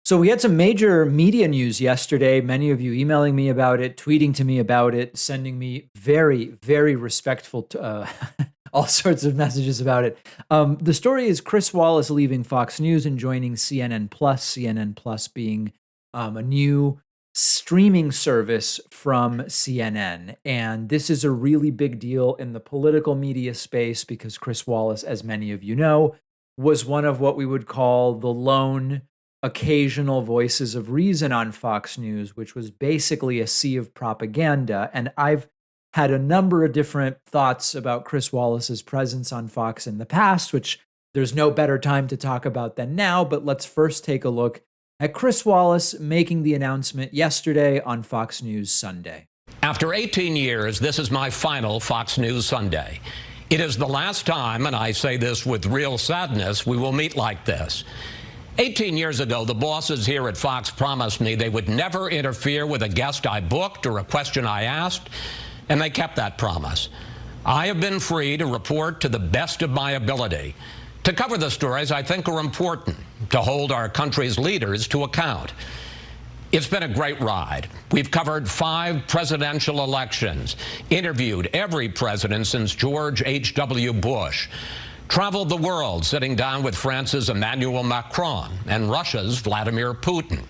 So we had some major media news yesterday. Many of you emailing me about it, tweeting to me about it, sending me very, very respectful, all sorts of messages about it. The story is Chris Wallace leaving Fox News and joining CNN Plus. CNN Plus being a new streaming service from CNN, and this is a really big deal in the political media space because Chris Wallace, as many of you know, was one of what we would call the lone occasional voices of reason on Fox News, which was basically a sea of propaganda. And I've had a number of different thoughts about Chris Wallace's presence on Fox in the past, which there's no better time to talk about than now. But let's first take a look at Chris Wallace making the announcement yesterday on Fox News Sunday. After 18 years, this is my final Fox News Sunday. It is the last time, and I say this with real sadness, we will meet like this. 18 years ago, the bosses here at Fox promised me they would never interfere with a guest I booked or a question I asked, and they kept that promise. I have been free to report to the best of my ability, to cover the stories I think are important, to hold our country's leaders to account. It's been a great ride. We've covered 5 presidential elections, interviewed every president since George H.W. Bush, traveled the world sitting down with France's Emmanuel Macron and Russia's Vladimir Putin.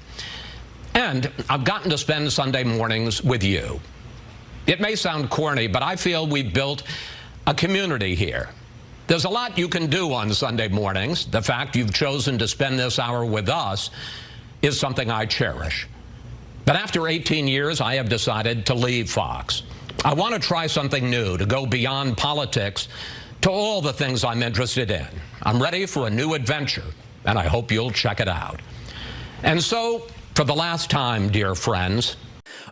And I've gotten to spend Sunday mornings with you. It may sound corny, but I feel we've built a community here. There's a lot you can do on Sunday mornings. The fact you've chosen to spend this hour with us is something I cherish. But after 18 years, I have decided to leave Fox. I want to try something new, to go beyond politics to all the things I'm interested in. I'm ready for a new adventure, and I hope you'll check it out. And so, for the last time, dear friends.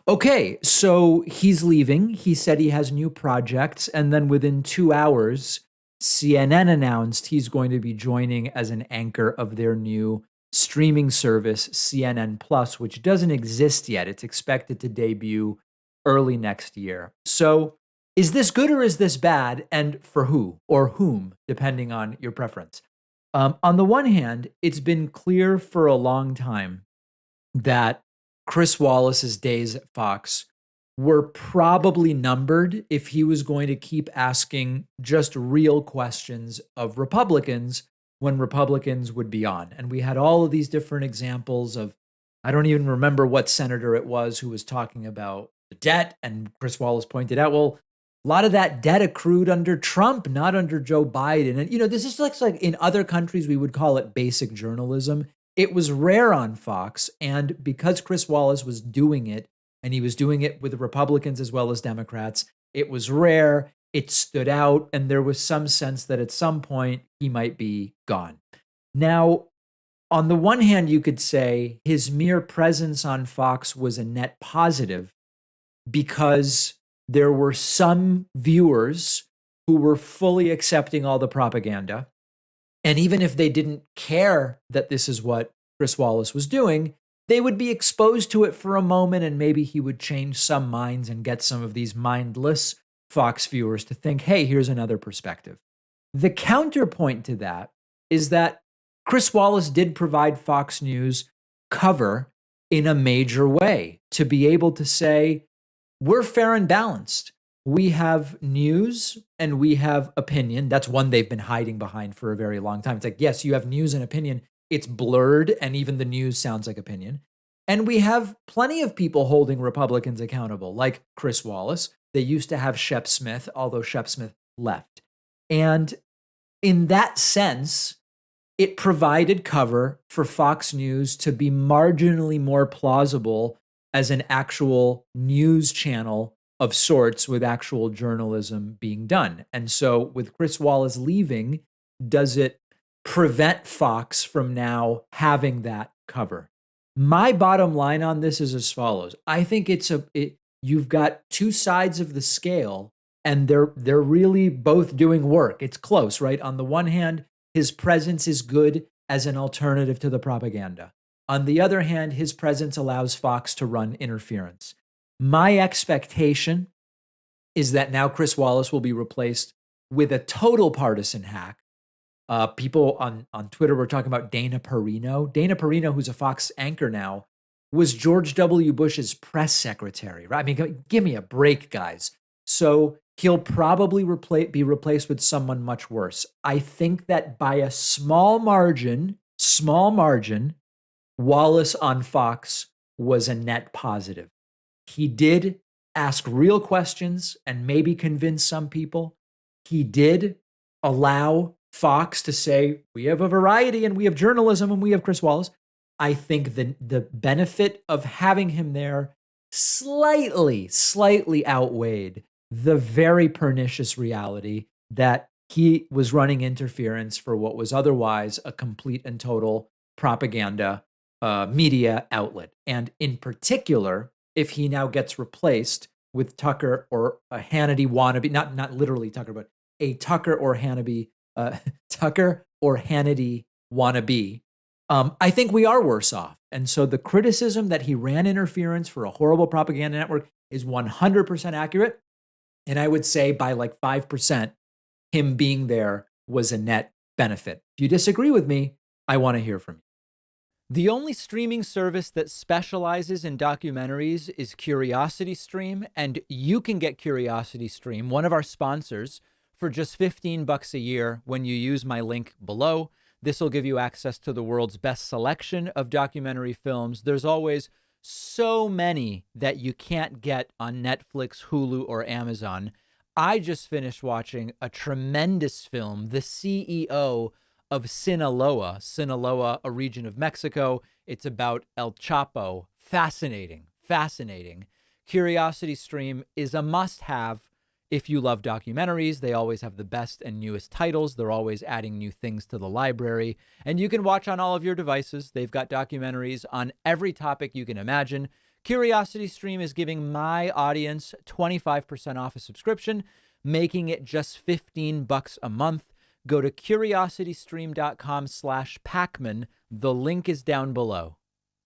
Okay, so he's leaving. He said he has new projects, and then within 2 hours, CNN announced he's going to be joining as an anchor of their new streaming service, CNN Plus, which doesn't exist yet. It's expected to debut early next year. So is this good or is this bad, and for who or whom, depending on your preference? On the one hand, it's been clear for a long time that Chris Wallace's days at Fox were probably numbered if he was going to keep asking just real questions of Republicans when Republicans would be on. And we had all of these different examples of, I don't even remember what senator it was who was talking about the debt, and Chris Wallace pointed out, well, a lot of that debt accrued under Trump, not under Joe Biden. And, this is like in other countries, we would call it basic journalism. It was rare on Fox. And because Chris Wallace was doing it, and he was doing it with Republicans as well as Democrats, it was rare, it stood out, and there was some sense that at some point he might be gone. Now, on the one hand, you could say his mere presence on Fox was a net positive because there were some viewers who were fully accepting all the propaganda. And even if they didn't care that this is what Chris Wallace was doing, they would be exposed to it for a moment, and maybe he would change some minds and get some of these mindless Fox viewers to think, hey, here's another perspective. The counterpoint to that is that Chris Wallace did provide Fox News cover in a major way to be able to say, we're fair and balanced. We have news and we have opinion. That's one they've been hiding behind for a very long time. It's like, yes, you have news and opinion. It's blurred, and even the news sounds like opinion. And we have plenty of people holding Republicans accountable, like Chris Wallace. They used to have Shep Smith, although Shep Smith left. And in that sense, it provided cover for Fox News to be marginally more plausible as an actual news channel of sorts with actual journalism being done. And so with Chris Wallace leaving, does it prevent Fox from now having that cover? My bottom line on this is as follows. I think you've got two sides of the scale, and they're really both doing work. It's close, right? On the one hand, his presence is good as an alternative to the propaganda. On the other hand, his presence allows Fox to run interference. My expectation is that now Chris Wallace will be replaced with a total partisan hack People on Twitter were talking about Dana Perino. Dana Perino, who's a Fox anchor now, was George W. Bush's press secretary, right? I mean, give me a break, guys. So he'll probably be replaced with someone much worse. I think that by a small margin, Wallace on Fox was a net positive. He did ask real questions and maybe convince some people. He did allow Fox to say, we have a variety and we have journalism and we have Chris Wallace. I think the benefit of having him there slightly outweighed the very pernicious reality that he was running interference for what was otherwise a complete and total propaganda media outlet. And in particular, if he now gets replaced with Tucker or a Hannity wannabe, not literally Tucker, but a Tucker or Hannity wannabe, I think we are worse off. And so the criticism that he ran interference for a horrible propaganda network is 100% accurate. And I would say by like 5%, him being there was a net benefit. If you disagree with me, I want to hear from you. The only streaming service that specializes in documentaries is CuriosityStream, and you can get CuriosityStream, one of our sponsors, for just $15 a year when you use my link below. This will give you access to the world's best selection of documentary films. There's always so many that you can't get on Netflix, Hulu, or Amazon. I just finished watching a tremendous film, The CEO of Sinaloa, a region of Mexico. It's about El Chapo. Fascinating. CuriosityStream is a must-have if you love documentaries. They always have the best and newest titles. They're always adding new things to the library. And you can watch on all of your devices. They've got documentaries on every topic you can imagine. CuriosityStream is giving my audience 25% off a subscription, making it just $15 a month. Go to curiositystream.com/Pacman. The link is down below.